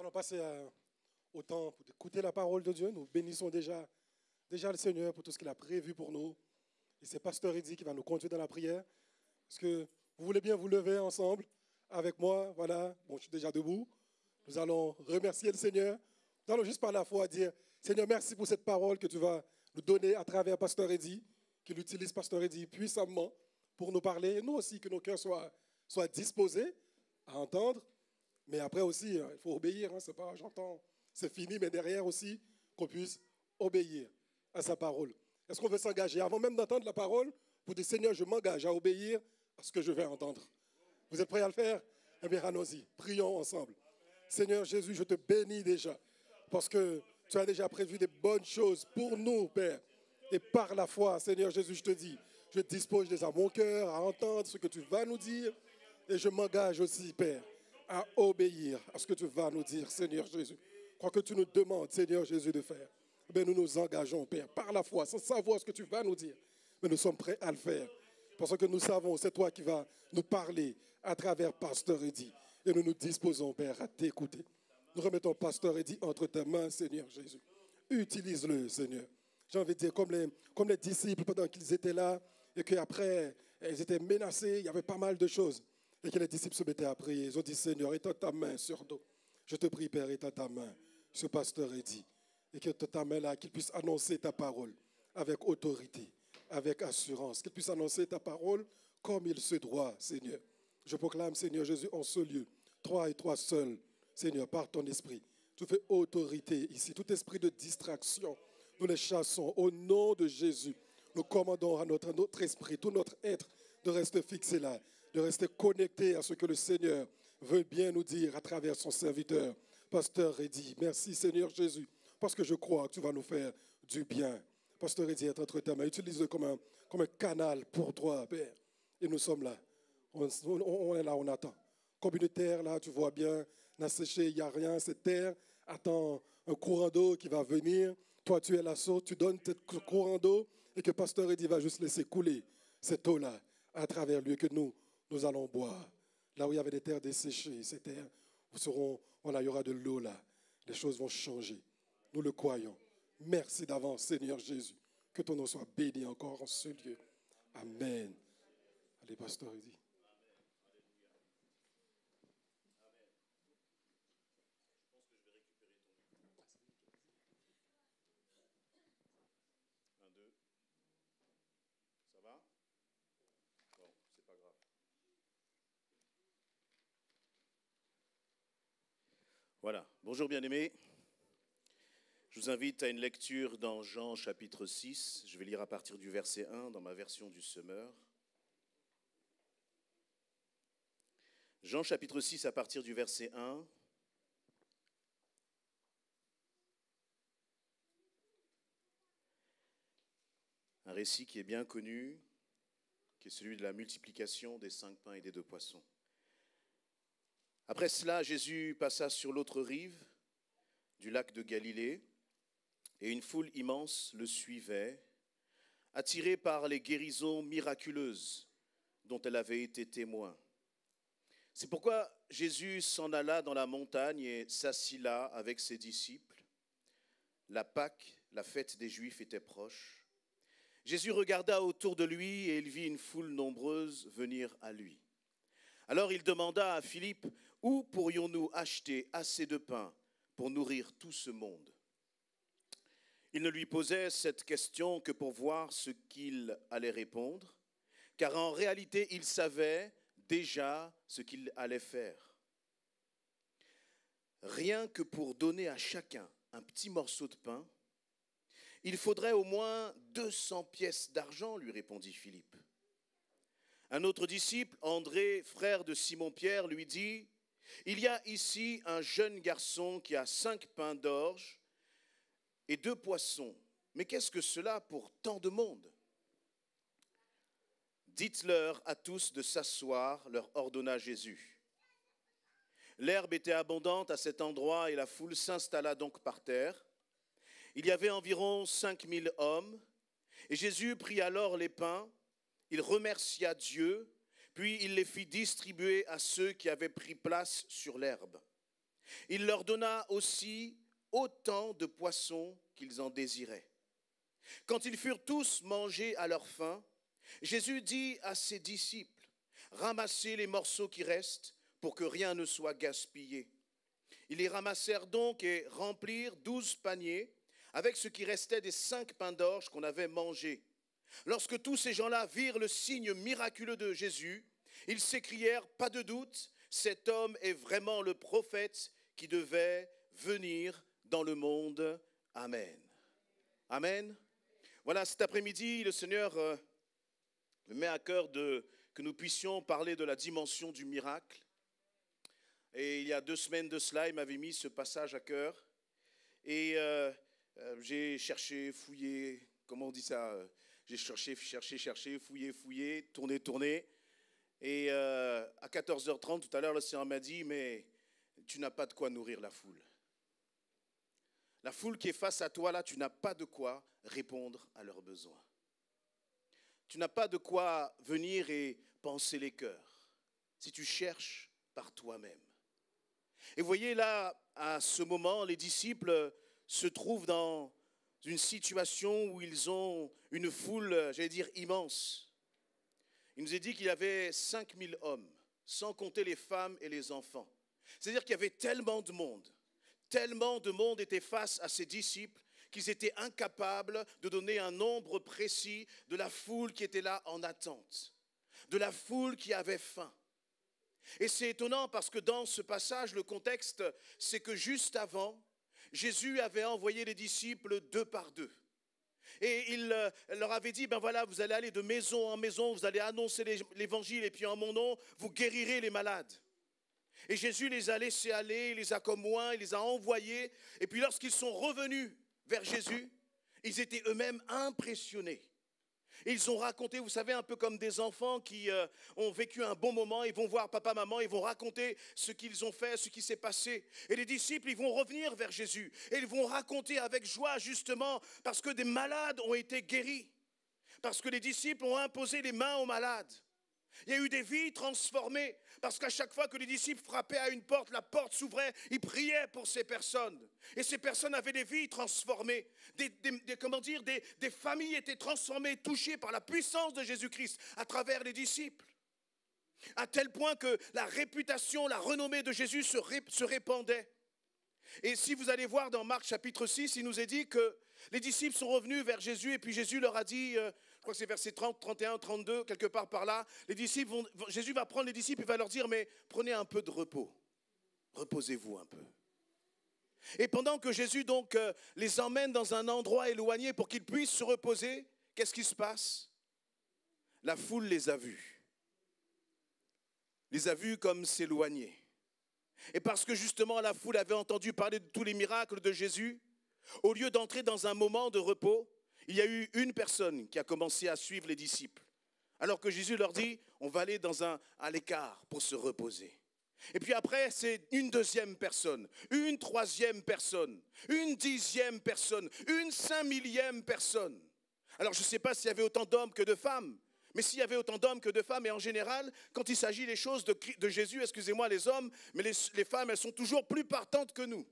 allons passer au temps pour écouter la parole de Dieu. Nous bénissons déjà le Seigneur pour tout ce qu'il a prévu pour nous. Et c'est Pasteur Eddy qui va nous conduire dans la prière. Est-ce que vous voulez bien vous lever ensemble avec moi? Voilà, bon, je suis déjà debout. Nous allons remercier le Seigneur. Nous allons juste par la foi dire, Seigneur, merci pour cette parole que tu vas nous donner à travers Pasteur Eddy, qu'il utilise Pasteur Eddy puissamment pour nous parler. Et nous aussi, que nos cœurs soient disposés à entendre. Mais après aussi, il faut obéir. C'est pas j'entends, c'est fini, mais derrière aussi, qu'on puisse obéir à sa parole. Est-ce qu'on veut s'engager avant même d'entendre la parole pour dire, Seigneur, je m'engage à obéir à ce que je vais entendre. Vous êtes prêts à le faire? Eh bien, allons-y. Prions ensemble. Seigneur Jésus, je te bénis déjà parce que tu as déjà prévu des bonnes choses pour nous, Père. Et par la foi, Seigneur Jésus, je te dis, je dispose déjà mon cœur à entendre ce que tu vas nous dire et je m'engage aussi, Père, à obéir à ce que tu vas nous dire, Seigneur Jésus. Quoi que tu nous demandes, Seigneur Jésus, de faire, eh nous nous engageons, Père, par la foi, sans savoir ce que tu vas nous dire. Mais nous sommes prêts à le faire. Parce que nous savons, c'est toi qui vas nous parler à travers Pasteur Eddy. Et nous nous disposons, Père, à t'écouter. Nous remettons Pasteur Eddy entre tes mains, Seigneur Jésus. Utilise-le, Seigneur. J'ai envie de dire, comme les disciples, pendant qu'ils étaient là, et qu'après, ils étaient menacés, il y avait pas mal de choses. Et que les disciples se mettaient à prier. Ils ont dit, Seigneur, étends ta main sur nous. Je te prie, Père, étends ta main sur Pasteur Eddy. Et que ta main là, qu'il puisse annoncer ta parole avec autorité, avec assurance. Qu'il puisse annoncer ta parole comme il se doit, Seigneur. Je proclame, Seigneur Jésus, en ce lieu, toi et toi seul, Seigneur, par ton esprit. Tu fais autorité ici. Tout esprit de distraction, nous les chassons au nom de Jésus. Nous commandons à notre esprit, tout notre être, de rester fixé là, de rester connecté à ce que le Seigneur veut bien nous dire à travers son serviteur, Pasteur Eddy. Merci Seigneur Jésus, parce que je crois que tu vas nous faire du bien. Pasteur Eddy est entre tes mains. Utilise-le comme un canal pour toi, Père. Et nous sommes là. On est là, on attend. Comme une terre, là, tu vois bien, n'a séché, il n'y a rien. Cette terre attend un courant d'eau qui va venir. Toi, tu es la source, tu donnes ce courant d'eau et que Pasteur Eddy va juste laisser couler cette eau-là à travers lui et que nous allons boire. Là où il y avait des terres desséchées, ces terres voilà, il y aura de l'eau là. Les choses vont changer. Nous le croyons. Merci d'avance, Seigneur Jésus. Que ton nom soit béni encore en ce lieu. Amen. Allez, Pasteur Eddy. Voilà, bonjour bien-aimés. Je vous invite à une lecture dans Jean chapitre 6. Je vais lire à partir du verset 1 dans ma version du Semeur. Jean chapitre 6 à partir du verset 1. Un récit qui est bien connu, qui est celui de la multiplication des 5 pains et des 2 poissons. Après cela, Jésus passa sur l'autre rive du lac de Galilée, et une foule immense le suivait, attirée par les guérisons miraculeuses dont elle avait été témoin. C'est pourquoi Jésus s'en alla dans la montagne et s'assit là avec ses disciples. La Pâque, la fête des Juifs, était proche. Jésus regarda autour de lui et il vit une foule nombreuse venir à lui. Alors il demanda à Philippe, « Où pourrions-nous acheter assez de pain pour nourrir tout ce monde ?» Il ne lui posait cette question que pour voir ce qu'il allait répondre, car en réalité il savait déjà ce qu'il allait faire. Rien que pour donner à chacun un petit morceau de pain, il faudrait au moins 200 pièces d'argent, lui répondit Philippe. Un autre disciple, André, frère de Simon-Pierre, lui dit, « Il y a ici un jeune garçon qui a 5 pains d'orge et 2 poissons. Mais qu'est-ce que cela pour tant de monde ? » « Dites-leur à tous de s'asseoir, leur ordonna Jésus. L'herbe était abondante à cet endroit et la foule s'installa donc par terre. Il y avait environ 5000 hommes, et Jésus prit alors les pains, il remercia Dieu, puis il les fit distribuer à ceux qui avaient pris place sur l'herbe. Il leur donna aussi autant de poissons qu'ils en désiraient. Quand ils furent tous mangés à leur faim, Jésus dit à ses disciples, « Ramassez les morceaux qui restent pour que rien ne soit gaspillé. » Ils les ramassèrent donc et remplirent 12 paniers avec ce qui restait des 5 pains d'orge qu'on avait mangés. Lorsque tous ces gens-là virent le signe miraculeux de Jésus, ils s'écrièrent, « Pas de doute, cet homme est vraiment le prophète qui devait venir dans le monde. » Amen. Amen. Voilà, cet après-midi, le Seigneur me met à cœur que nous puissions parler de la dimension du miracle. Et il y a 2 semaines de cela, il m'avait mis ce passage à cœur. Et j'ai cherché, fouillé, comment on dit ça? J'ai cherché, fouillé, tourné. Et à 14h30, tout à l'heure, le Seigneur m'a dit, mais tu n'as pas de quoi nourrir la foule. La foule qui est face à toi, là, tu n'as pas de quoi répondre à leurs besoins. Tu n'as pas de quoi venir et penser les cœurs, si tu cherches par toi-même. Et vous voyez là, à ce moment, les disciples se trouvent dans une situation où ils ont une foule, j'allais dire, immense. Il nous est dit qu'il y avait 5000 hommes, sans compter les femmes et les enfants. C'est-à-dire qu'il y avait tellement de monde était face à ces disciples qu'ils étaient incapables de donner un nombre précis de la foule qui était là en attente, de la foule qui avait faim. Et c'est étonnant parce que dans ce passage, le contexte, c'est que juste avant, Jésus avait envoyé les disciples 2 par 2. Et il leur avait dit, ben voilà, vous allez aller de maison en maison, vous allez annoncer l'évangile et puis en mon nom, vous guérirez les malades. Et Jésus les a laissés aller, il les a comme oint, il les a envoyés. Et puis lorsqu'ils sont revenus vers Jésus, ils étaient eux-mêmes impressionnés. Et ils ont raconté, vous savez, un peu comme des enfants qui ont vécu un bon moment, ils vont voir papa, maman, ils vont raconter ce qu'ils ont fait, ce qui s'est passé. Et les disciples, ils vont revenir vers Jésus. Et ils vont raconter avec joie, justement, parce que des malades ont été guéris. Parce que les disciples ont imposé les mains aux malades. Il y a eu des vies transformées, parce qu'à chaque fois que les disciples frappaient à une porte, la porte s'ouvrait, ils priaient pour ces personnes. Et ces personnes avaient des vies transformées. Des familles étaient transformées, touchées par la puissance de Jésus-Christ à travers les disciples. À tel point que la réputation, la renommée de Jésus se répandait. Et si vous allez voir dans Marc chapitre 6, il nous est dit que les disciples sont revenus vers Jésus et puis Jésus leur a dit, je crois que c'est versets 30, 31, 32, quelque part par là, Jésus va prendre les disciples et va leur dire, mais prenez un peu de repos, reposez-vous un peu. Et pendant que Jésus donc les emmène dans un endroit éloigné pour qu'ils puissent se reposer, qu'est-ce qui se passe? La foule les a vus comme s'éloigner. Et parce que justement la foule avait entendu parler de tous les miracles de Jésus, au lieu d'entrer dans un moment de repos, il y a eu une personne qui a commencé à suivre les disciples. Alors que Jésus leur dit, on va aller à l'écart pour se reposer. Et puis après, c'est une 2e personne, une 3e personne, une 10e personne, une 5000e personne. Alors je ne sais pas s'il y avait autant d'hommes que de femmes, mais s'il y avait autant d'hommes que de femmes, et en général, quand il s'agit des choses de Jésus, excusez-moi les hommes, mais les femmes, elles sont toujours plus partantes que nous.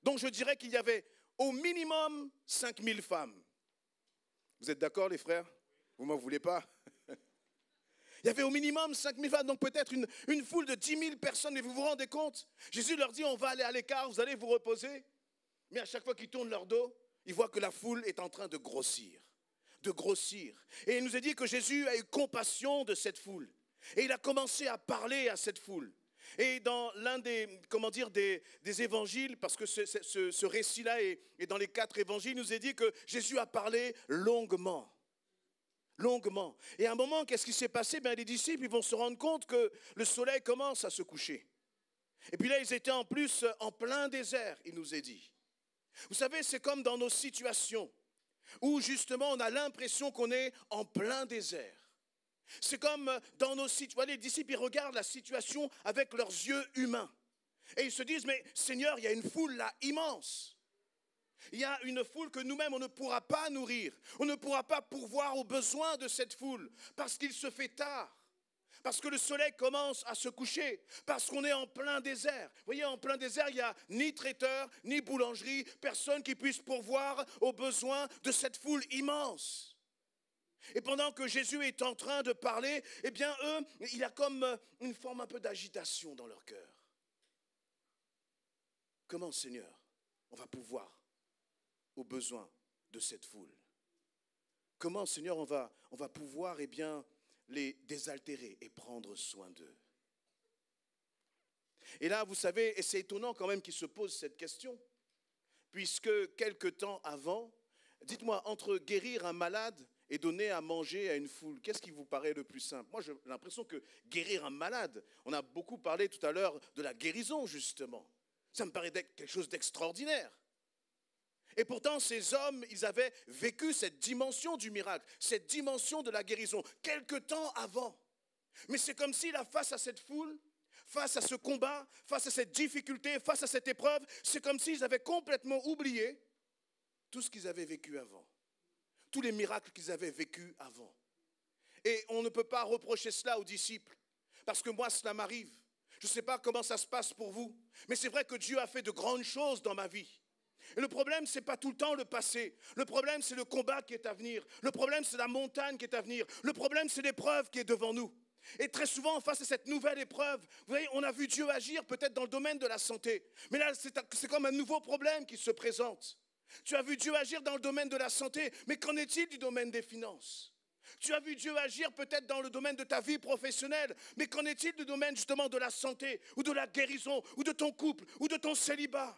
Donc je dirais qu'il y avait au minimum 5000 femmes. Vous êtes d'accord les frères? Vous ne m'en voulez pas? Il y avait au minimum 5000 femmes, donc peut-être une foule de 10 000 personnes, mais vous vous rendez compte? Jésus leur dit, on va aller à l'écart, vous allez vous reposer. Mais à chaque fois qu'ils tournent leur dos, ils voient que la foule est en train de grossir. Et il nous a dit que Jésus a eu compassion de cette foule. Et il a commencé à parler à cette foule. Et dans l'un des évangiles, parce que ce récit-là est dans les 4 évangiles, il nous est dit que Jésus a parlé longuement. Et à un moment, qu'est-ce qui s'est passé? Les disciples, ils vont se rendre compte que le soleil commence à se coucher. Et puis là, ils étaient en plus en plein désert, il nous est dit. Vous savez, c'est comme dans nos situations, où justement on a l'impression qu'on est en plein désert. C'est comme dans nos situations, les disciples ils regardent la situation avec leurs yeux humains. Et ils se disent, mais Seigneur, il y a une foule là immense. Il y a une foule que nous-mêmes on ne pourra pas nourrir. On ne pourra pas pourvoir aux besoins de cette foule parce qu'il se fait tard. parce que le soleil commence à se coucher, parce qu'on est en plein désert. Vous voyez, en plein désert, il n'y a ni traiteur, ni boulangerie, personne qui puisse pourvoir aux besoins de cette foule immense. Et pendant que Jésus est en train de parler, eh bien eux, il y a comme une forme un peu d'agitation dans leur cœur. Comment, Seigneur, on va pouvoir aux besoins de cette foule? Comment, Seigneur, on va pouvoir, eh bien, les désaltérer et prendre soin d'eux? Et là, vous savez, et c'est étonnant quand même qu'ils se posent cette question, puisque quelque temps avant, dites-moi, entre guérir un malade et donner à manger à une foule, qu'est-ce qui vous paraît le plus simple? Moi, j'ai l'impression que guérir un malade, on a beaucoup parlé tout à l'heure de la guérison, justement. Ça me paraît quelque chose d'extraordinaire. Et pourtant, ces hommes, ils avaient vécu cette dimension du miracle, cette dimension de la guérison, quelque temps avant. Mais c'est comme si, là, face à cette foule, face à ce combat, face à cette difficulté, face à cette épreuve, c'est comme s'ils avaient complètement oublié tout ce qu'ils avaient vécu avant, tous les miracles qu'ils avaient vécus avant. Et on ne peut pas reprocher cela aux disciples, parce que moi, cela m'arrive. Je ne sais pas comment ça se passe pour vous, mais c'est vrai que Dieu a fait de grandes choses dans ma vie. Et le problème, ce n'est pas tout le temps le passé. Le problème, c'est le combat qui est à venir. Le problème, c'est la montagne qui est à venir. Le problème, c'est l'épreuve qui est devant nous. Et très souvent, face à cette nouvelle épreuve, vous voyez, on a vu Dieu agir peut-être dans le domaine de la santé. Mais là, c'est comme un nouveau problème qui se présente. Tu as vu Dieu agir dans le domaine de la santé, mais qu'en est-il du domaine des finances? Tu as vu Dieu agir peut-être dans le domaine de ta vie professionnelle, mais qu'en est-il du domaine justement de la santé, ou de la guérison, ou de ton couple, ou de ton célibat?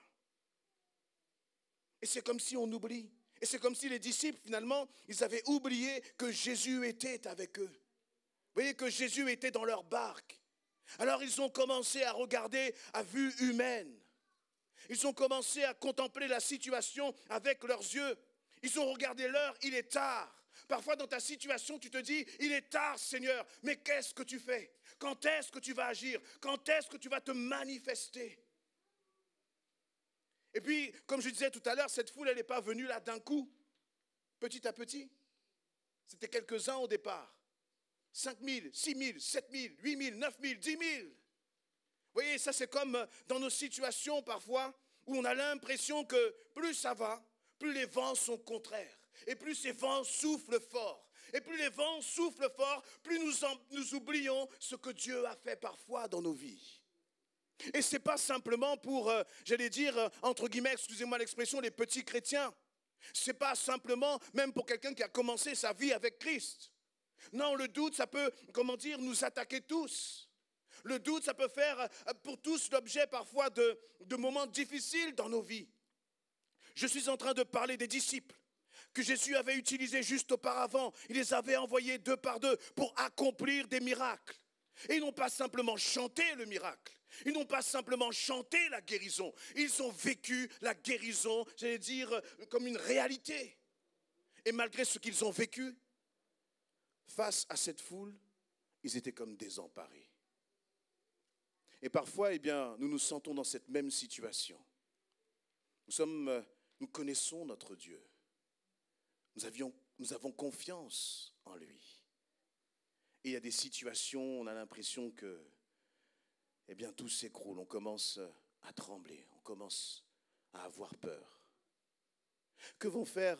Et c'est comme si on oublie. Et c'est comme si les disciples, finalement, ils avaient oublié que Jésus était avec eux. Vous voyez que Jésus était dans leur barque. Alors ils ont commencé à regarder à vue humaine. Ils ont commencé à contempler la situation avec leurs yeux. Ils ont regardé l'heure, il est tard. Parfois dans ta situation, tu te dis, il est tard Seigneur, mais qu'est-ce que tu fais? Quand est-ce que tu vas agir? Quand est-ce que tu vas te manifester? Et puis, comme je disais tout à l'heure, cette foule, elle n'est pas venue là d'un coup, petit à petit. C'était quelques-uns au départ. 5 000, 6 000, 7 000, 8 000, 9 000, 10 000. Vous voyez, ça c'est comme dans nos situations parfois, où on a l'impression que plus ça va, plus les vents sont contraires. Et plus ces vents soufflent fort. Et plus les vents soufflent fort, plus nous oublions ce que Dieu a fait parfois dans nos vies. Et ce n'est pas simplement pour, j'allais dire, entre guillemets, excusez-moi l'expression, les petits chrétiens. Ce n'est pas simplement, même pour quelqu'un qui a commencé sa vie avec Christ. Non, le doute, ça peut, comment dire, nous attaquer tous. Le doute, ça peut faire pour tous l'objet parfois de moments difficiles dans nos vies. Je suis en train de parler des disciples que Jésus avait utilisés juste auparavant. Il les avait envoyés 2 par 2 pour accomplir des miracles. Et ils n'ont pas simplement chanté le miracle. Ils n'ont pas simplement chanté la guérison. Ils ont vécu la guérison, j'allais dire, comme une réalité. Et malgré ce qu'ils ont vécu, face à cette foule, ils étaient comme désemparés. Et parfois, eh bien, nous nous sentons dans cette même situation. Nous connaissons notre Dieu. Nous avons confiance en lui. Et il y a des situations, on a l'impression que, eh bien, tout s'écroule. On commence à trembler, on commence à avoir peur. Que vont faire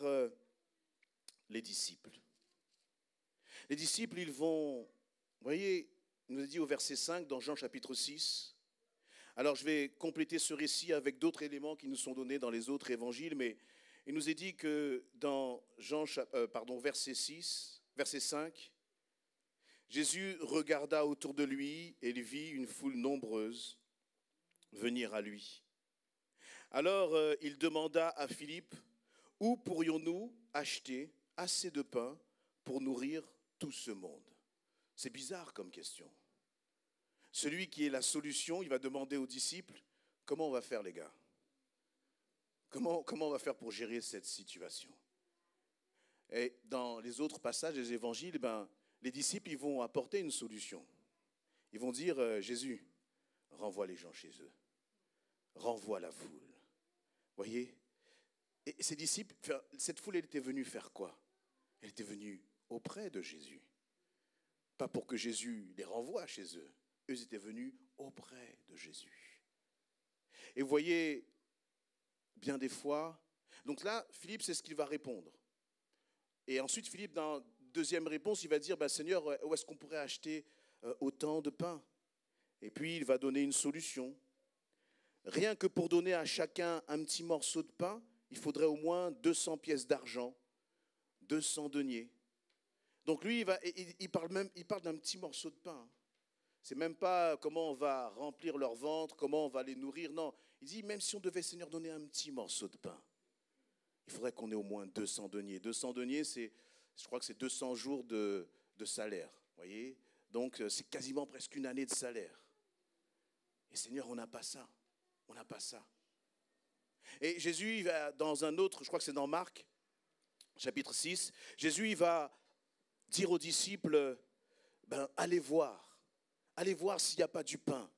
les disciples? Les disciples, ils vont, vous voyez, il nous a dit au verset 5 dans Jean chapitre 6. Alors je vais compléter ce récit avec d'autres éléments qui nous sont donnés dans les autres évangiles, mais il nous est dit que dans verset 5, Jésus regarda autour de lui et il vit une foule nombreuse venir à lui. Alors il demanda à Philippe, où pourrions-nous acheter assez de pain pour nourrir tout ce monde? C'est bizarre comme question. Celui qui est la solution, il va demander aux disciples, comment on va faire les gars? Comment on va faire pour gérer cette situation? Et dans les autres passages des évangiles, les disciples ils vont apporter une solution. Ils vont dire, Jésus, renvoie les gens chez eux. Renvoie la foule. Voyez? Et ces disciples, cette foule, elle était venue faire quoi? Elle était venue auprès de Jésus pas pour que Jésus les renvoie chez eux. Eux étaient venus auprès de Jésus. Et vous voyez, bien des fois, donc là, Philippe, c'est ce qu'il va répondre. Et ensuite, Philippe, dans la deuxième réponse, il va dire, Seigneur, où est-ce qu'on pourrait acheter autant de pain? Et puis, il va donner une solution. Rien que pour donner à chacun un petit morceau de pain, il faudrait au moins 200 pièces d'argent, 200 deniers. Donc lui, il parle d'un petit morceau de pain. C'est même pas comment on va remplir leur ventre, comment on va les nourrir. Non, il dit, même si on devait, Seigneur, donner un petit morceau de pain, il faudrait qu'on ait au moins 200 deniers. 200 deniers, je crois que c'est 200 jours de salaire. Voyez, donc c'est quasiment presque une année de salaire. Et Seigneur, on n'a pas ça. On n'a pas ça. Et Jésus, il va dans un autre, je crois que c'est dans Marc, chapitre 6, Jésus, il va dire aux disciples, allez voir s'il n'y a pas du pain.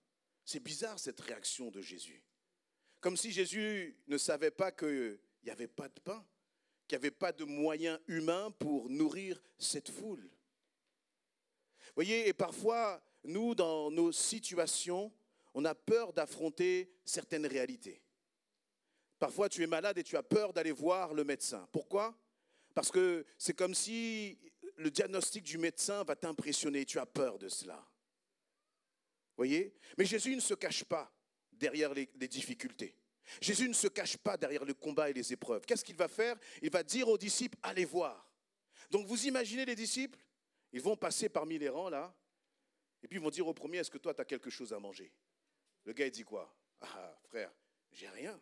C'est bizarre cette réaction de Jésus. Comme si Jésus ne savait pas qu'il n'y avait pas de pain, qu'il n'y avait pas de moyens humains pour nourrir cette foule. Vous voyez, et parfois, nous, dans nos situations, on a peur d'affronter certaines réalités. Parfois, tu es malade et tu as peur d'aller voir le médecin. Pourquoi? Parce que c'est comme si le diagnostic du médecin va t'impressionner. Tu as peur de cela. Vous voyez? Mais Jésus ne se cache pas derrière les difficultés. Jésus ne se cache pas derrière le combat et les épreuves. Qu'est-ce qu'il va faire? Il va dire aux disciples, allez voir. Donc vous imaginez les disciples? Ils vont passer parmi les rangs là, et puis ils vont dire au premier, est-ce que toi tu as quelque chose à manger? Le gars il dit quoi? Ah frère, j'ai rien.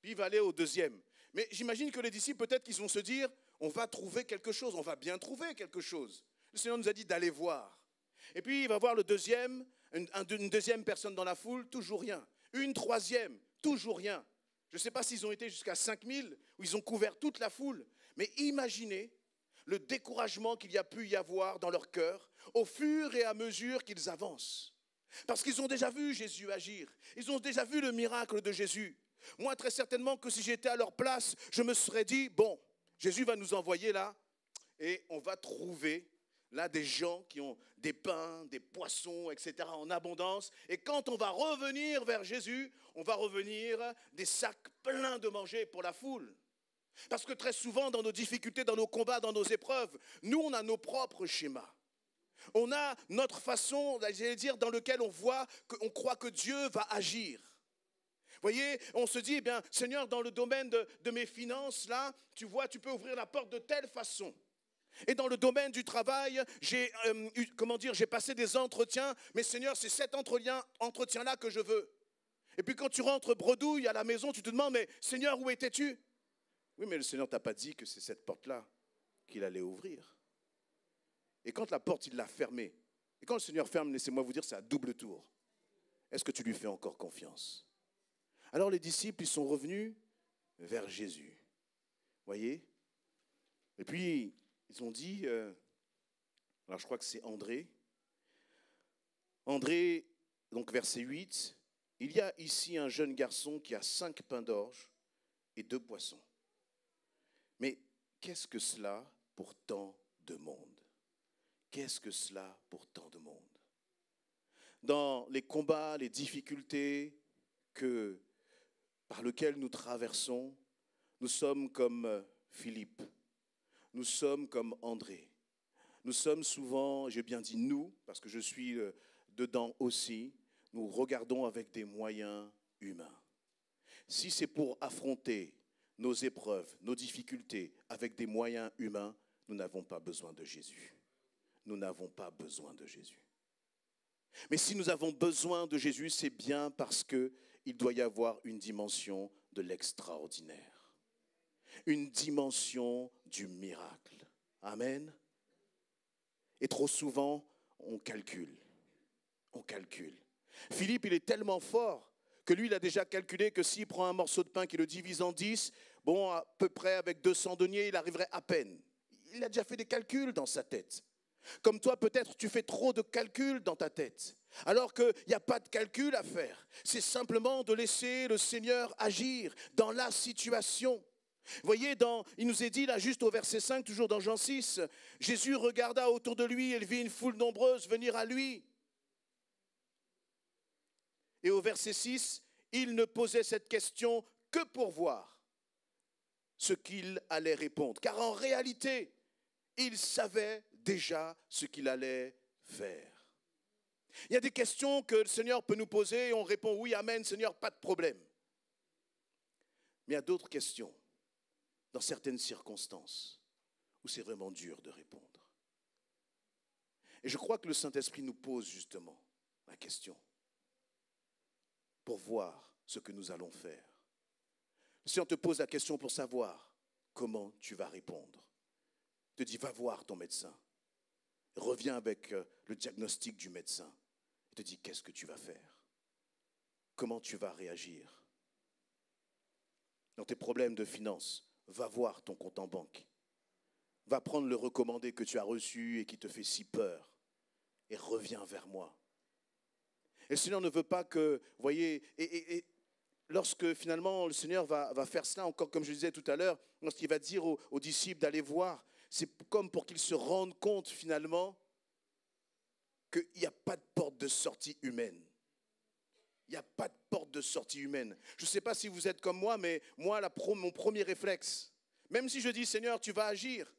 Puis il va aller au deuxième. Mais j'imagine que les disciples, peut-être qu'ils vont se dire, on va trouver quelque chose, on va bien trouver quelque chose. Le Seigneur nous a dit d'aller voir. Et puis il va voir le deuxième, une deuxième personne dans la foule, toujours rien. Une troisième, toujours rien. Je ne sais pas s'ils ont été jusqu'à 5000, où ils ont couvert toute la foule. Mais imaginez le découragement qu'il y a pu y avoir dans leur cœur au fur et à mesure qu'ils avancent. Parce qu'ils ont déjà vu Jésus agir. Ils ont déjà vu le miracle de Jésus. Moi, très certainement que si j'étais à leur place, je me serais dit, bon, Jésus va nous envoyer là et on va trouver là des gens qui ont des pains, des poissons, etc. en abondance. Et quand on va revenir vers Jésus, on va revenir des sacs pleins de manger pour la foule. Parce que très souvent, dans nos difficultés, dans nos combats, dans nos épreuves, nous, on a nos propres schémas. On a notre façon, j'allais dire, dans lequel on voit, on croit que Dieu va agir. Vous voyez, on se dit, eh bien, Seigneur, dans le domaine de mes finances, là, tu vois, tu peux ouvrir la porte de telle façon. Et dans le domaine du travail, j'ai passé des entretiens, mais Seigneur, c'est cet entretien-là que je veux. Et puis quand tu rentres bredouille à la maison, tu te demandes, mais Seigneur, où étais-tu? Oui, mais le Seigneur ne t'a pas dit que c'est cette porte-là qu'il allait ouvrir. Et quand la porte, il l'a fermée. Et quand le Seigneur ferme, laissez-moi vous dire, c'est à double tour. Est-ce que tu lui fais encore confiance? Alors les disciples, ils sont revenus vers Jésus. Voyez? Et puis, ils ont dit, alors je crois que c'est André. André, donc verset 8, il y a ici un jeune garçon qui a 5 pains d'orge et 2 poissons. Mais qu'est-ce que cela pour tant de monde? Qu'est-ce que cela pour tant de monde? Dans les combats, les difficultés par lesquelles nous traversons, nous sommes comme Philippe, nous sommes comme André. Nous sommes souvent, j'ai bien dit nous, parce que je suis dedans aussi, nous regardons avec des moyens humains. Si c'est pour affronter nos épreuves, nos difficultés avec des moyens humains, nous n'avons pas besoin de Jésus. Nous n'avons pas besoin de Jésus. Mais si nous avons besoin de Jésus, c'est bien parce qu'il doit y avoir une dimension de l'extraordinaire. Une dimension du miracle. Amen. Et trop souvent, on calcule. On calcule. Philippe, il est tellement fort que lui, il a déjà calculé que s'il prend un morceau de pain qui le divise en 10, bon, à peu près avec 200 deniers, il arriverait à peine. Il a déjà fait des calculs dans sa tête. Comme toi, peut-être, tu fais trop de calculs dans ta tête. Alors qu'il n'y a pas de calcul à faire. C'est simplement de laisser le Seigneur agir dans la situation. Vous voyez, il nous est dit là, juste au verset 5, toujours dans Jean 6, Jésus regarda autour de lui et il vit une foule nombreuse venir à lui. Et au verset 6, il ne posait cette question que pour voir ce qu'il allait répondre. Car en réalité, il savait déjà ce qu'il allait faire. Il y a des questions que le Seigneur peut nous poser et on répond oui, amen, Seigneur, pas de problème. Mais il y a d'autres questions, dans certaines circonstances, où c'est vraiment dur de répondre. Et je crois que le Saint-Esprit nous pose justement la question pour voir ce que nous allons faire. Si on te pose la question pour savoir comment tu vas répondre, te dit va voir ton médecin, reviens avec le diagnostic du médecin, et te dit qu'est-ce que tu vas faire, comment tu vas réagir. Dans tes problèmes de finances, va voir ton compte en banque, va prendre le recommandé que tu as reçu et qui te fait si peur, et reviens vers moi. Et le Seigneur ne veut pas que, vous voyez, et lorsque finalement le Seigneur va faire cela, encore comme je disais tout à l'heure, lorsqu'il va dire aux disciples d'aller voir, c'est comme pour qu'ils se rendent compte finalement qu'il n'y a pas de porte de sortie humaine. Il n'y a pas de porte de sortie humaine. Je ne sais pas si vous êtes comme moi, mais moi, mon premier réflexe, même si je dis Seigneur, tu vas agir,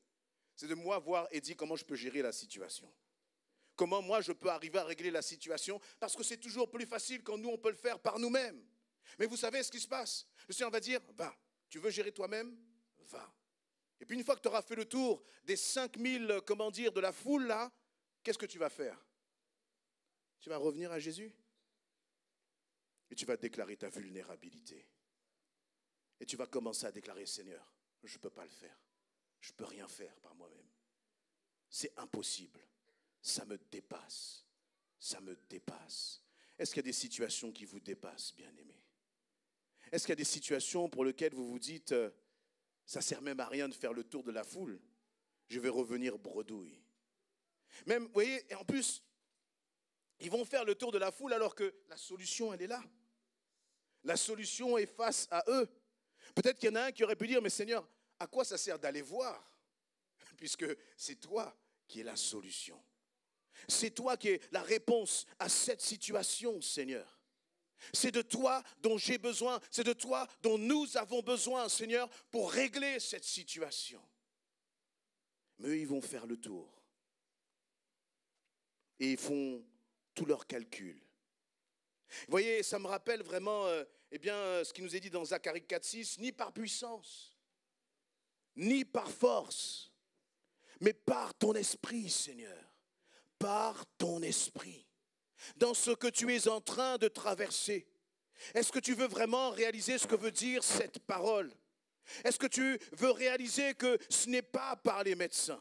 c'est de moi voir et dire comment je peux gérer la situation. Comment moi je peux arriver à régler la situation, parce que c'est toujours plus facile quand nous on peut le faire par nous-mêmes. Mais vous savez ce qui se passe? Le Seigneur va dire, va, tu veux gérer toi-même? Va. Et puis une fois que tu auras fait le tour des 5000, de la foule là, qu'est-ce que tu vas faire? Tu vas revenir à Jésus et tu vas déclarer ta vulnérabilité. Et tu vas commencer à déclarer, Seigneur, je ne peux pas le faire. Je ne peux rien faire par moi-même. C'est impossible. Ça me dépasse. Ça me dépasse. Est-ce qu'il y a des situations qui vous dépassent, bien-aimés? Est-ce qu'il y a des situations pour lesquelles vous vous dites, ça ne sert même à rien de faire le tour de la foule, je vais revenir bredouille. Même, vous voyez, et en plus, ils vont faire le tour de la foule alors que la solution, elle est là. La solution est face à eux. Peut-être qu'il y en a un qui aurait pu dire, mais Seigneur, à quoi ça sert d'aller voir? Puisque c'est toi qui es la solution. C'est toi qui es la réponse à cette situation, Seigneur. C'est de toi dont j'ai besoin, c'est de toi dont nous avons besoin, Seigneur, pour régler cette situation. Mais eux, ils vont faire le tour. Et ils font tous leurs calculs. Vous voyez, ça me rappelle vraiment ce qui nous est dit dans Zacharie 4,6, ni par puissance, ni par force, mais par ton esprit, Seigneur. Par ton esprit, dans ce que tu es en train de traverser. Est-ce que tu veux vraiment réaliser ce que veut dire cette parole? Est-ce que tu veux réaliser que ce n'est pas par les médecins,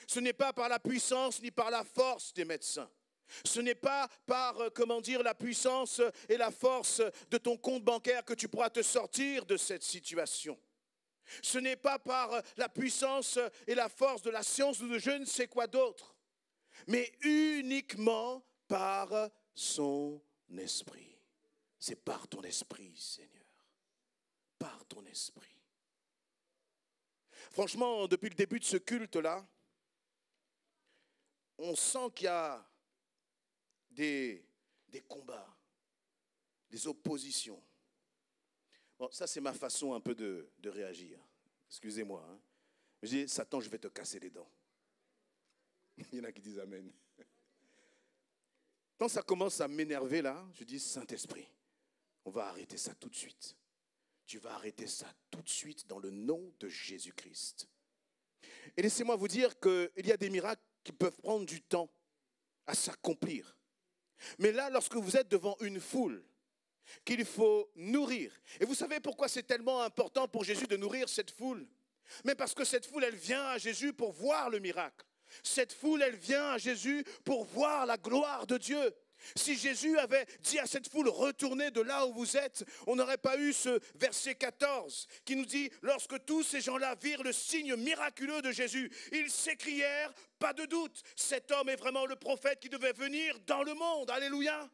ce n'est pas par la puissance ni par la force des médecins, ce n'est pas par, la puissance et la force de ton compte bancaire que tu pourras te sortir de cette situation. Ce n'est pas par la puissance et la force de la science ou de je ne sais quoi d'autre, mais uniquement par son esprit. C'est par ton esprit, Seigneur. Par ton esprit. Franchement, depuis le début de ce culte-là, on sent qu'il y a des combats, des oppositions. Bon, ça c'est ma façon un peu de réagir. Excusez-moi. Hein. Je dis, Satan, je vais te casser les dents. Il y en a qui disent Amen. Quand ça commence à m'énerver là, je dis Saint-Esprit, on va arrêter ça tout de suite. Tu vas arrêter ça tout de suite dans le nom de Jésus-Christ. Et laissez-moi vous dire qu'il y a des miracles qui peuvent prendre du temps à s'accomplir. Mais là, lorsque vous êtes devant une foule qu'il faut nourrir, et vous savez pourquoi c'est tellement important pour Jésus de nourrir cette foule? Mais parce que cette foule, elle vient à Jésus pour voir le miracle. Cette foule, elle vient à Jésus pour voir la gloire de Dieu. Si Jésus avait dit à cette foule, retournez de là où vous êtes, on n'aurait pas eu ce verset 14 qui nous dit, lorsque tous ces gens-là virent le signe miraculeux de Jésus, ils s'écrièrent, pas de doute, cet homme est vraiment le prophète qui devait venir dans le monde. Alléluia.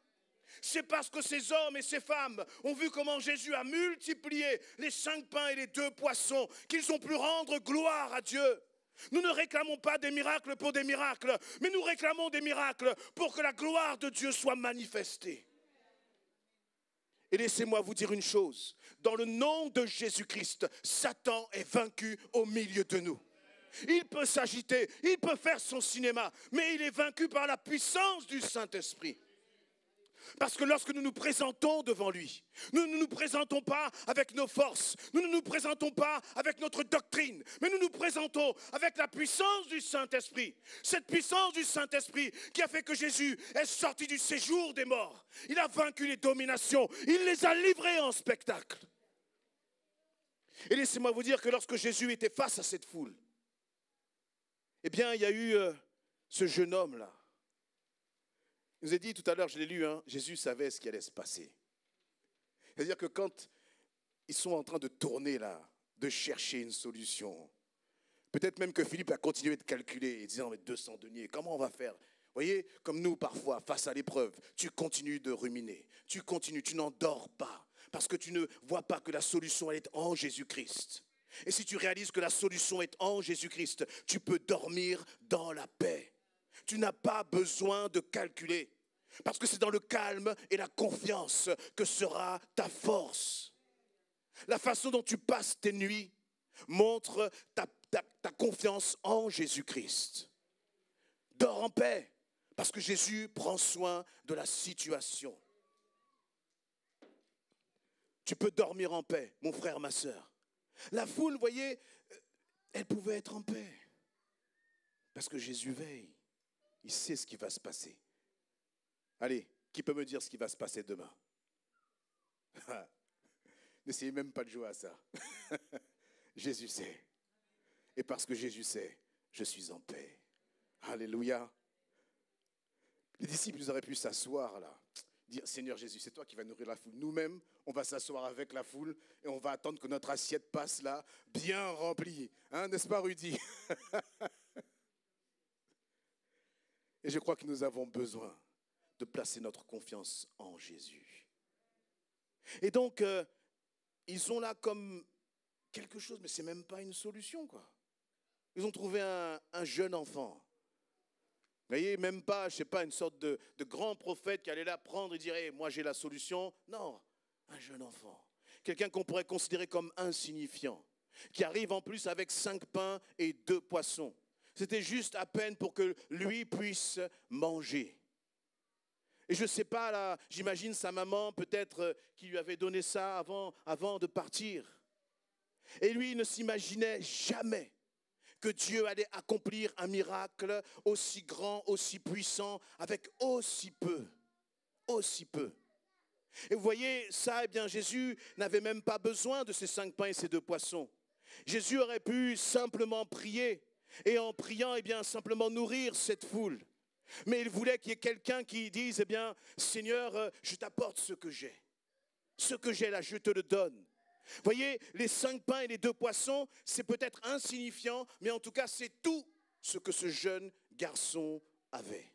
C'est parce que ces hommes et ces femmes ont vu comment Jésus a multiplié les 5 pains et les 2 poissons qu'ils ont pu rendre gloire à Dieu. Nous ne réclamons pas des miracles pour des miracles, mais nous réclamons des miracles pour que la gloire de Dieu soit manifestée. Et laissez-moi vous dire une chose, dans le nom de Jésus-Christ, Satan est vaincu au milieu de nous. Il peut s'agiter, il peut faire son cinéma, mais il est vaincu par la puissance du Saint-Esprit. Parce que lorsque nous nous présentons devant lui, nous ne nous présentons pas avec nos forces, nous ne nous présentons pas avec notre doctrine, mais nous nous présentons avec la puissance du Saint-Esprit. Cette puissance du Saint-Esprit qui a fait que Jésus est sorti du séjour des morts. Il a vaincu les dominations, il les a livrées en spectacle. Et laissez-moi vous dire que lorsque Jésus était face à cette foule, eh bien il y a eu ce jeune homme-là. Je vous ai dit tout à l'heure, je l'ai lu, Jésus savait ce qui allait se passer. C'est-à-dire que quand ils sont en train de tourner là, de chercher une solution, peut-être même que Philippe a continué de calculer et disant, mais 200 deniers, comment on va faire? Vous voyez, comme nous parfois, face à l'épreuve, tu continues de ruminer, tu continues, tu n'en dors pas, parce que tu ne vois pas que la solution elle est en Jésus-Christ. Et si tu réalises que la solution est en Jésus-Christ, tu peux dormir dans la paix. Tu n'as pas besoin de calculer, parce que c'est dans le calme et la confiance que sera ta force. La façon dont tu passes tes nuits montre ta confiance en Jésus-Christ. Dors en paix, parce que Jésus prend soin de la situation. Tu peux dormir en paix, mon frère, ma sœur. La foule, vous voyez, elle pouvait être en paix, parce que Jésus veille. Il sait ce qui va se passer. Allez, qui peut me dire ce qui va se passer demain? N'essayez même pas de jouer à ça. Jésus sait. Et parce que Jésus sait, je suis en paix. Alléluia. Les disciples, ils auraient pu s'asseoir là, dire, Seigneur Jésus, c'est toi qui vas nourrir la foule. Nous-mêmes, on va s'asseoir avec la foule et on va attendre que notre assiette passe là, bien remplie. N'est-ce pas, Rudy? Et je crois que nous avons besoin de placer notre confiance en Jésus. Et donc, ils sont là comme quelque chose, mais ce n'est même pas une solution, quoi. Ils ont trouvé un jeune enfant. Vous voyez, même pas, je ne sais pas, une sorte de grand prophète qui allait là prendre et dire hey, « moi j'ai la solution ». Non, un jeune enfant. Quelqu'un qu'on pourrait considérer comme insignifiant, qui arrive en plus avec 5 pains et 2 poissons. C'était juste à peine pour que lui puisse manger. Et je ne sais pas, là, j'imagine sa maman peut-être qui lui avait donné ça avant de partir. Et lui, il ne s'imaginait jamais que Dieu allait accomplir un miracle aussi grand, aussi puissant, avec aussi peu. Aussi peu. Et vous voyez, ça, eh bien, Jésus n'avait même pas besoin de ces 5 pains et ces 2 poissons. Jésus aurait pu simplement prier. Et en priant, eh bien, simplement nourrir cette foule. Mais il voulait qu'il y ait quelqu'un qui dise, eh bien, Seigneur, je t'apporte ce que j'ai. Ce que j'ai là, je te le donne. Vous voyez, les 5 pains et les 2 poissons, c'est peut-être insignifiant, mais en tout cas, c'est tout ce que ce jeune garçon avait.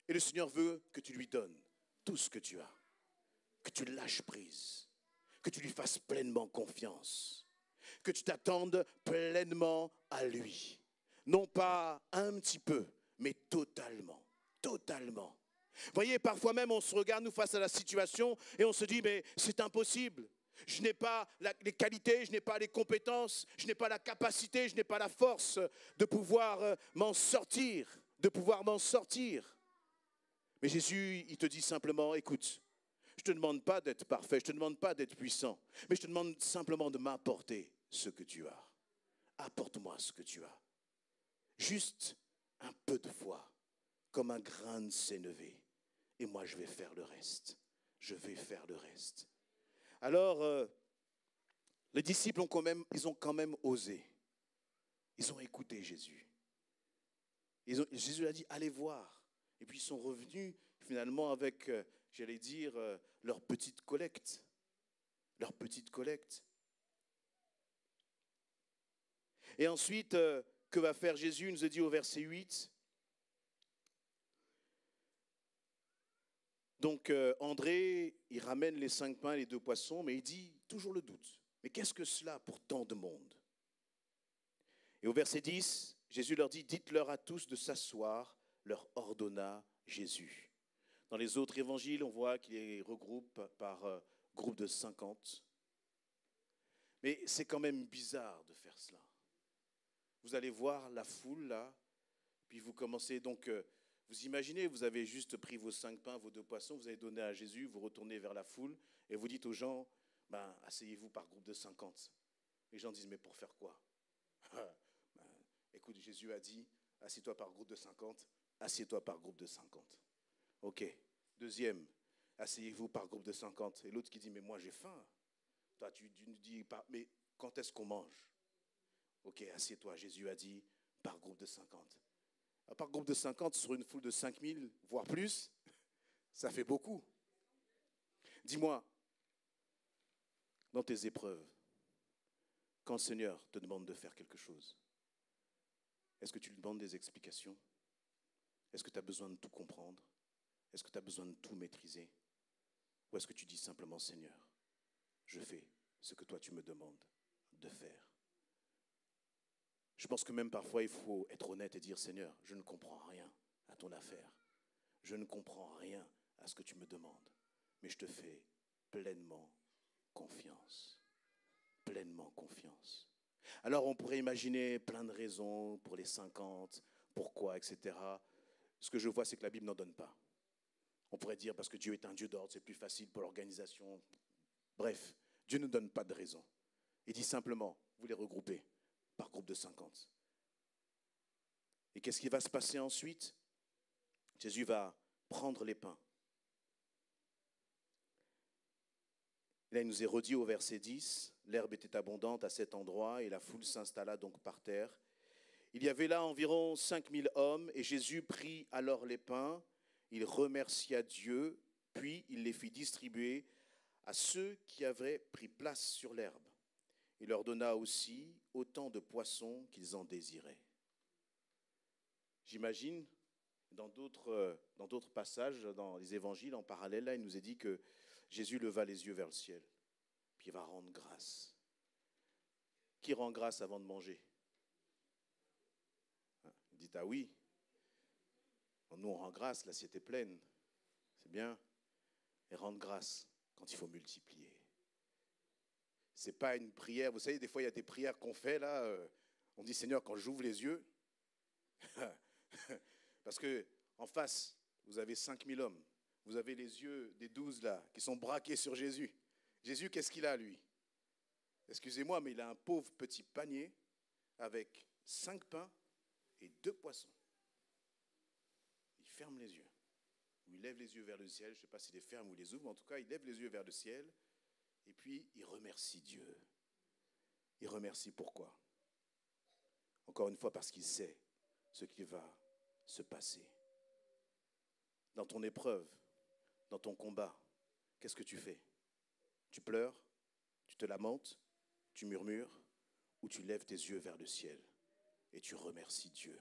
Et le Seigneur veut que tu lui donnes tout ce que tu as. Que tu lâches prise. Que tu lui fasses pleinement confiance. Que tu t'attendes pleinement à lui. Non pas un petit peu, mais totalement. Totalement. Vous voyez, parfois même, on se regarde, nous, face à la situation, et on se dit, mais c'est impossible. Je n'ai pas les qualités, je n'ai pas les compétences, je n'ai pas la capacité, je n'ai pas la force de pouvoir m'en sortir, Mais Jésus, il te dit simplement, écoute, je ne te demande pas d'être parfait, je ne te demande pas d'être puissant, mais je te demande simplement de m'apporter ce que tu as. Apporte-moi ce que tu as. Juste un peu de foi, comme un grain de sénévé. Et moi, je vais faire le reste. Je vais faire le reste. Alors, les disciples ont quand même osé. Ils ont écouté Jésus. Jésus a dit, allez voir. Et puis ils sont revenus finalement avec, j'allais dire, leur petite collecte. Leur petite collecte. Et ensuite, que va faire Jésus? Il nous a dit au verset 8. Donc André, il ramène les 5 pains et les 2 poissons, mais il dit toujours le doute. Mais qu'est-ce que cela pour tant de monde? Et au verset 10, Jésus leur dit, dites-leur à tous de s'asseoir, leur ordonna Jésus. Dans les autres évangiles, on voit qu'il les regroupe par groupe de 50. Mais c'est quand même bizarre de faire cela. Vous allez voir la foule là, puis vous commencez donc, vous imaginez, vous avez juste pris vos 5 pains, vos 2 poissons, vous avez donné à Jésus, vous retournez vers la foule et vous dites aux gens, asseyez-vous par groupe de 50. Les gens disent, mais pour faire quoi? Écoute, Jésus a dit, assieds-toi par groupe de 50, assieds-toi par groupe de 50. Ok. Deuxième, asseyez-vous par groupe de 50. Et l'autre qui dit, mais moi j'ai faim. Toi, tu nous dis, mais quand est-ce qu'on mange? Ok, assieds-toi. Jésus a dit, par groupe de 50. Par groupe de 50, sur une foule de 5000, voire plus, ça fait beaucoup. Dis-moi, dans tes épreuves, quand le Seigneur te demande de faire quelque chose, est-ce que tu lui demandes des explications? Est-ce que tu as besoin de tout comprendre? Est-ce que tu as besoin de tout maîtriser? Ou est-ce que tu dis simplement, Seigneur, je fais ce que toi tu me demandes de faire? Je pense que même parfois il faut être honnête et dire, Seigneur, je ne comprends rien à ton affaire. Je ne comprends rien à ce que tu me demandes. Mais je te fais pleinement confiance. Pleinement confiance. Alors on pourrait imaginer plein de raisons pour les 50, pourquoi, etc. Ce que je vois, c'est que la Bible n'en donne pas. On pourrait dire parce que Dieu est un Dieu d'ordre, c'est plus facile pour l'organisation. Bref, Dieu ne donne pas de raison. Il dit simplement, vous les regroupez par groupe de 50. Et qu'est-ce qui va se passer ensuite? Jésus va prendre les pains. Et là, il nous est redit au verset 10, l'herbe était abondante à cet endroit et la foule s'installa donc par terre. Il y avait là environ 5000 hommes et Jésus prit alors les pains, il remercia Dieu, puis il les fit distribuer à ceux qui avaient pris place sur l'herbe. Il leur donna aussi autant de poissons qu'ils en désiraient. J'imagine, dans d'autres passages, dans les évangiles en parallèle, là, il nous est dit que Jésus leva les yeux vers le ciel, puis il va rendre grâce. Qui rend grâce avant de manger? Il dit, ah oui, nous on rend grâce, l'assiette est pleine, c'est bien, et rendre grâce quand il faut multiplier. Ce n'est pas une prière, vous savez, des fois il y a des prières qu'on fait là, on dit Seigneur, quand j'ouvre les yeux, parce que en face, vous avez 5000 hommes, vous avez les yeux des 12 là, qui sont braqués sur Jésus. Jésus, qu'est-ce qu'il a lui? Excusez-moi, mais il a un pauvre petit panier avec 5 pains et 2 poissons. Il ferme les yeux, ou il lève les yeux vers le ciel, je ne sais pas s'il les ferme ou il les ouvre, mais en tout cas, il lève les yeux vers le ciel, et puis il remercie Dieu. Il remercie pourquoi? Encore une fois, parce qu'il sait ce qui va se passer. Dans ton épreuve, dans ton combat, qu'est-ce que tu fais? Tu pleures? Tu te lamentes? Tu murmures? Ou tu lèves tes yeux vers le ciel et tu remercies Dieu?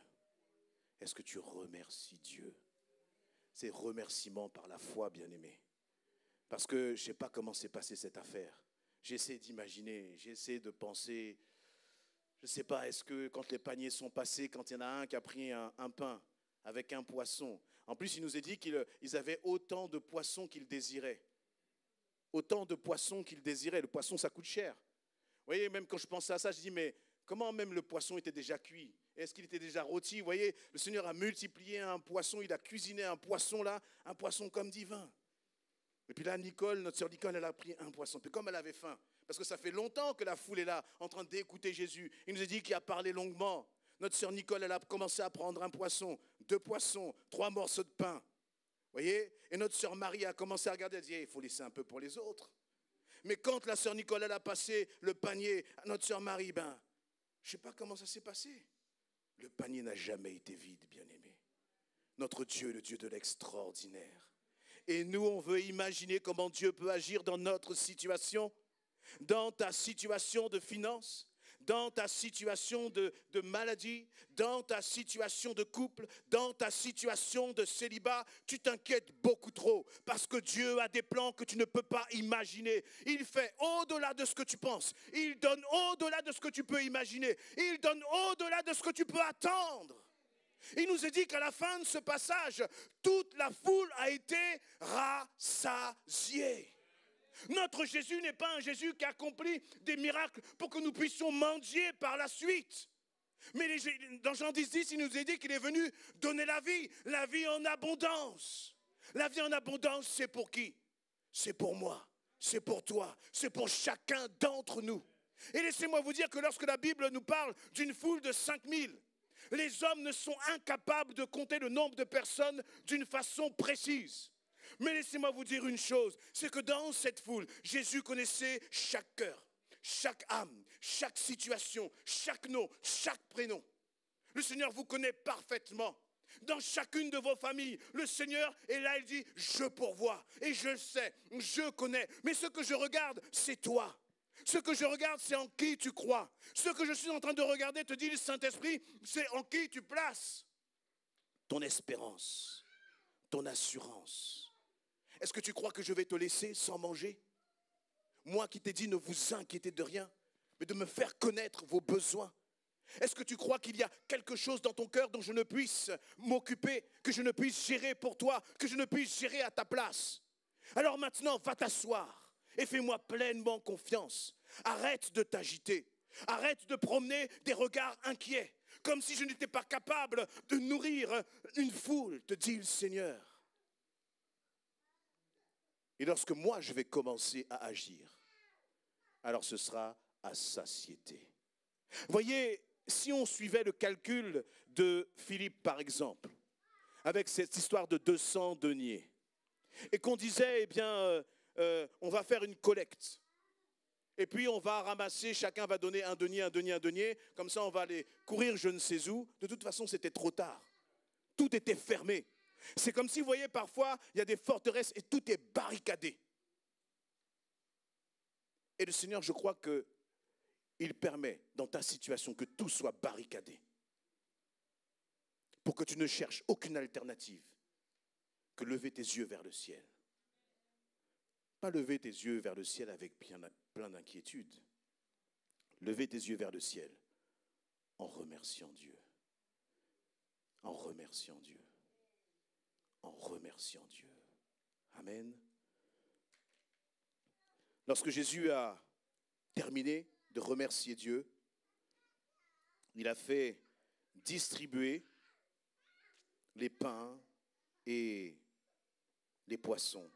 Est-ce que tu remercies Dieu? C'est remerciement par la foi, bien-aimé. Parce que je ne sais pas comment s'est passée cette affaire. J'essaie d'imaginer, j'essaie de penser. Je ne sais pas, est-ce que quand les paniers sont passés, quand il y en a un qui a pris un pain avec un poisson, en plus il nous est dit qu'ils avaient autant de poissons qu'ils désiraient. Autant de poissons qu'ils désiraient. Le poisson, ça coûte cher. Vous voyez, même quand je pense à ça, je dis, mais comment même le poisson était déjà cuit? Est-ce qu'il était déjà rôti? Vous voyez, le Seigneur a multiplié un poisson, il a cuisiné un poisson là, un poisson comme divin. Et puis là, Nicole, notre sœur Nicole, elle a pris un poisson. Puis comme elle avait faim, parce que ça fait longtemps que la foule est là, en train d'écouter Jésus, il nous a dit qu'il a parlé longuement. Notre sœur Nicole, elle a commencé à prendre un poisson, 2 poissons, 3 morceaux de pain. Vous voyez? Et notre sœur Marie a commencé à regarder, elle a dit, il faut laisser un peu pour les autres. Mais quand la sœur Nicole, elle a passé le panier à notre sœur Marie, je ne sais pas comment ça s'est passé. Le panier n'a jamais été vide, bien-aimé. Notre Dieu est le Dieu de l'extraordinaire. Et nous, on veut imaginer comment Dieu peut agir dans notre situation, dans ta situation de finance, dans ta situation de maladie, dans ta situation de couple, dans ta situation de célibat, tu t'inquiètes beaucoup trop parce que Dieu a des plans que tu ne peux pas imaginer. Il fait au-delà de ce que tu penses. Il donne au-delà de ce que tu peux imaginer. Il donne au-delà de ce que tu peux attendre. Il nous est dit qu'à la fin de ce passage, toute la foule a été rassasiée. Notre Jésus n'est pas un Jésus qui accomplit des miracles pour que nous puissions mendier par la suite. Mais dans Jean 10, il nous est dit qu'il est venu donner la vie en abondance. La vie en abondance, c'est pour qui? C'est pour moi, c'est pour toi, c'est pour chacun d'entre nous. Et laissez-moi vous dire que lorsque la Bible nous parle d'une foule de 5000, les hommes ne sont incapables de compter le nombre de personnes d'une façon précise. Mais laissez-moi vous dire une chose, c'est que dans cette foule, Jésus connaissait chaque cœur, chaque âme, chaque situation, chaque nom, chaque prénom. Le Seigneur vous connaît parfaitement. Dans chacune de vos familles, le Seigneur est là, il dit, je pourvois. Et je sais, je connais. Mais ce que je regarde, c'est toi. Ce que je regarde, c'est en qui tu crois. Ce que je suis en train de regarder, te dit le Saint-Esprit, c'est en qui tu places ton espérance, ton assurance. Est-ce que tu crois que je vais te laisser sans manger? Moi qui t'ai dit, ne vous inquiétez de rien, mais de me faire connaître vos besoins. Est-ce que tu crois qu'il y a quelque chose dans ton cœur dont je ne puisse m'occuper, que je ne puisse gérer pour toi, que je ne puisse gérer à ta place? Alors maintenant, va t'asseoir et fais-moi pleinement confiance. Arrête de t'agiter. Arrête de promener des regards inquiets, comme si je n'étais pas capable de nourrir une foule, te dit le Seigneur. Et lorsque moi je vais commencer à agir, alors ce sera à satiété. Voyez, si on suivait le calcul de Philippe par exemple, avec cette histoire de 200 deniers, et qu'on disait, eh bien, on va faire une collecte, et puis on va ramasser, chacun va donner un denier, un denier, un denier, comme ça on va aller courir je ne sais où. De toute façon, c'était trop tard. Tout était fermé. C'est comme si, vous voyez, parfois, il y a des forteresses et tout est barricadé. Et le Seigneur, je crois qu'il permet dans ta situation que tout soit barricadé. Pour que tu ne cherches aucune alternative que lever tes yeux vers le ciel. Pas lever tes yeux vers le ciel avec plein d'inquiétude. Lever tes yeux vers le ciel en remerciant Dieu. En remerciant Dieu. En remerciant Dieu. Amen. Lorsque Jésus a terminé de remercier Dieu, il a fait distribuer les pains et les poissons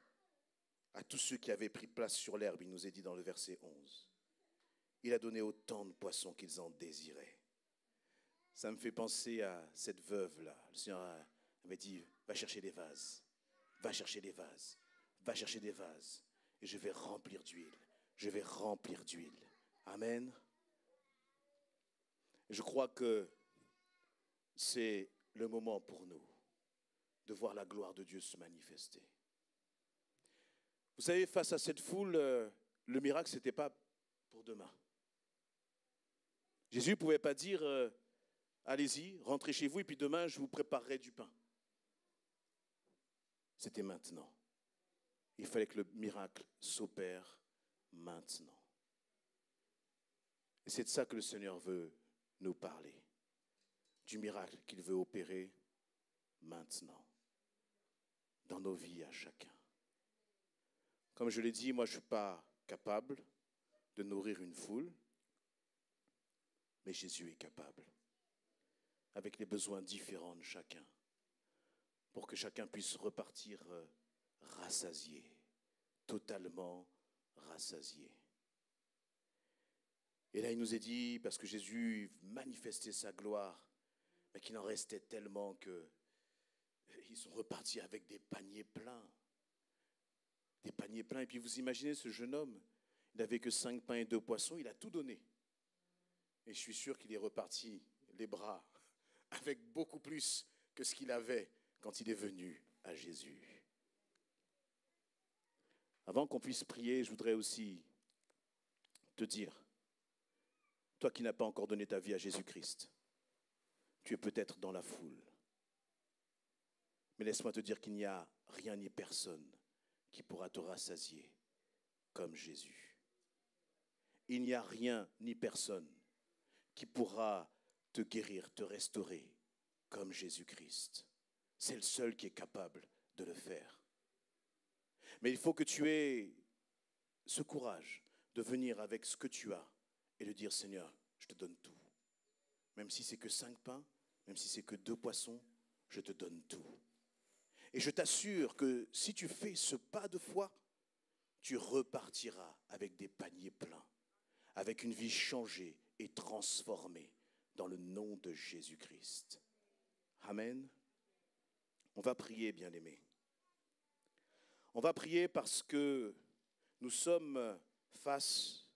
à tous ceux qui avaient pris place sur l'herbe, il nous est dit dans le verset 11. Il a donné autant de poissons qu'ils en désiraient. Ça me fait penser à cette veuve-là. Le Seigneur avait dit, va chercher des vases, va chercher des vases, va chercher des vases, et je vais remplir d'huile, je vais remplir d'huile. Amen. Je crois que c'est le moment pour nous de voir la gloire de Dieu se manifester. Vous savez, face à cette foule, le miracle, ce n'était pas pour demain. Jésus ne pouvait pas dire, allez-y, rentrez chez vous et puis demain, je vous préparerai du pain. C'était maintenant. Il fallait que le miracle s'opère maintenant. Et c'est de ça que le Seigneur veut nous parler. Du miracle qu'il veut opérer maintenant. Dans nos vies à chacun. Comme je l'ai dit, moi je ne suis pas capable de nourrir une foule, mais Jésus est capable, avec les besoins différents de chacun, pour que chacun puisse repartir rassasié, totalement rassasié. Et là il nous est dit, parce que Jésus manifestait sa gloire, mais qu'il en restait tellement qu'ils sont repartis avec des paniers pleins. Des paniers pleins. Et puis vous imaginez ce jeune homme, il n'avait que 5 pains et 2 poissons, il a tout donné. Et je suis sûr qu'il est reparti les bras avec beaucoup plus que ce qu'il avait quand il est venu à Jésus. Avant qu'on puisse prier, je voudrais aussi te dire toi qui n'as pas encore donné ta vie à Jésus-Christ, tu es peut-être dans la foule. Mais laisse-moi te dire qu'il n'y a rien ni personne qui pourra te rassasier comme Jésus. Il n'y a rien ni personne qui pourra te guérir, te restaurer comme Jésus-Christ. C'est le seul qui est capable de le faire. Mais il faut que tu aies ce courage de venir avec ce que tu as et de dire, Seigneur, je te donne tout. Même si c'est que 5 pains, même si c'est que 2 poissons, je te donne tout. Et je t'assure que si tu fais ce pas de foi, tu repartiras avec des paniers pleins, avec une vie changée et transformée dans le nom de Jésus-Christ. Amen. On va prier, bien-aimés. On va prier parce que nous sommes face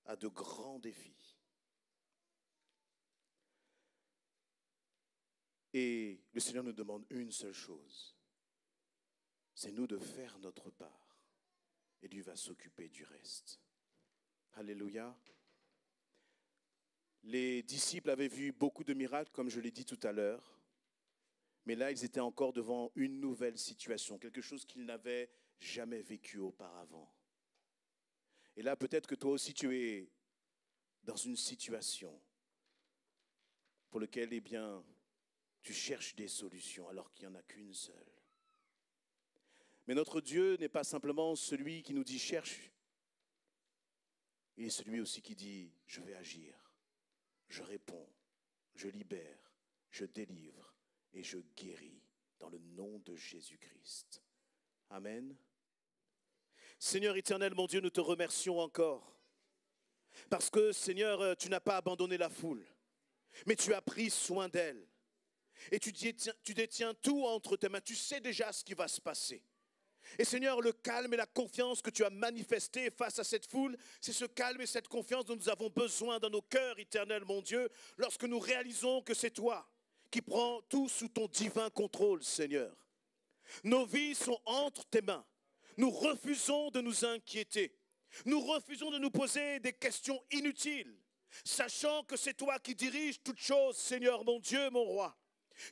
à de grands défis. Et le Seigneur nous demande une seule chose, c'est nous de faire notre part. Et lui va s'occuper du reste. Alléluia. Les disciples avaient vu beaucoup de miracles, comme je l'ai dit tout à l'heure. Mais là, ils étaient encore devant une nouvelle situation, quelque chose qu'ils n'avaient jamais vécu auparavant. Et là, peut-être que toi aussi, tu es dans une situation pour laquelle, eh bien, tu cherches des solutions alors qu'il n'y en a qu'une seule. Mais notre Dieu n'est pas simplement celui qui nous dit « cherche ». Il est celui aussi qui dit « je vais agir, je réponds, je libère, je délivre et je guéris dans le nom de Jésus-Christ ». Amen. Seigneur éternel, mon Dieu, nous te remercions encore. Parce que, Seigneur, tu n'as pas abandonné la foule, mais tu as pris soin d'elle. Et tu détiens tout entre tes mains. Tu sais déjà ce qui va se passer. Et Seigneur, le calme et la confiance que tu as manifesté face à cette foule, c'est ce calme et cette confiance dont nous avons besoin dans nos cœurs éternels, mon Dieu, lorsque nous réalisons que c'est toi qui prends tout sous ton divin contrôle, Seigneur. Nos vies sont entre tes mains. Nous refusons de nous inquiéter. Nous refusons de nous poser des questions inutiles, sachant que c'est toi qui diriges toutes choses, Seigneur, mon Dieu, mon roi.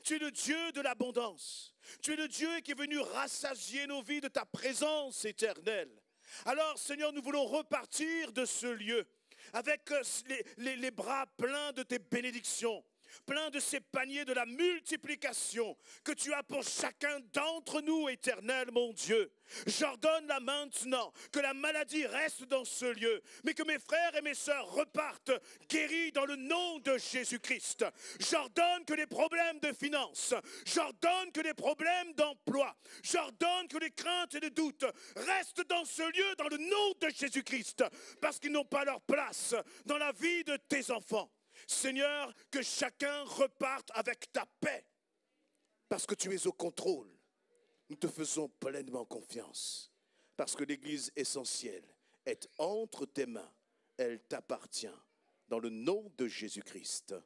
Tu es le Dieu de l'abondance. Tu es le Dieu qui est venu rassasier nos vies de ta présence éternelle. Alors, Seigneur, nous voulons repartir de ce lieu avec les bras pleins de tes bénédictions, plein de ces paniers de la multiplication que tu as pour chacun d'entre nous, éternel, mon Dieu. J'ordonne là maintenant que la maladie reste dans ce lieu, mais que mes frères et mes sœurs repartent guéris dans le nom de Jésus-Christ. J'ordonne que les problèmes de finances, j'ordonne que les problèmes d'emploi, j'ordonne que les craintes et les doutes restent dans ce lieu dans le nom de Jésus-Christ, parce qu'ils n'ont pas leur place dans la vie de tes enfants. Seigneur, que chacun reparte avec ta paix, parce que tu es au contrôle. Nous te faisons pleinement confiance, parce que l'Église essentielle est entre tes mains. Elle t'appartient, dans le nom de Jésus-Christ.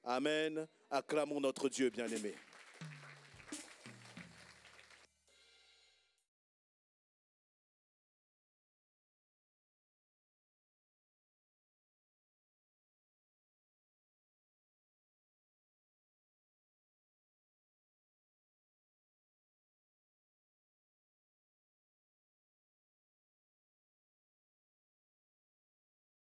Amen. Acclamons notre Dieu bien-aimé.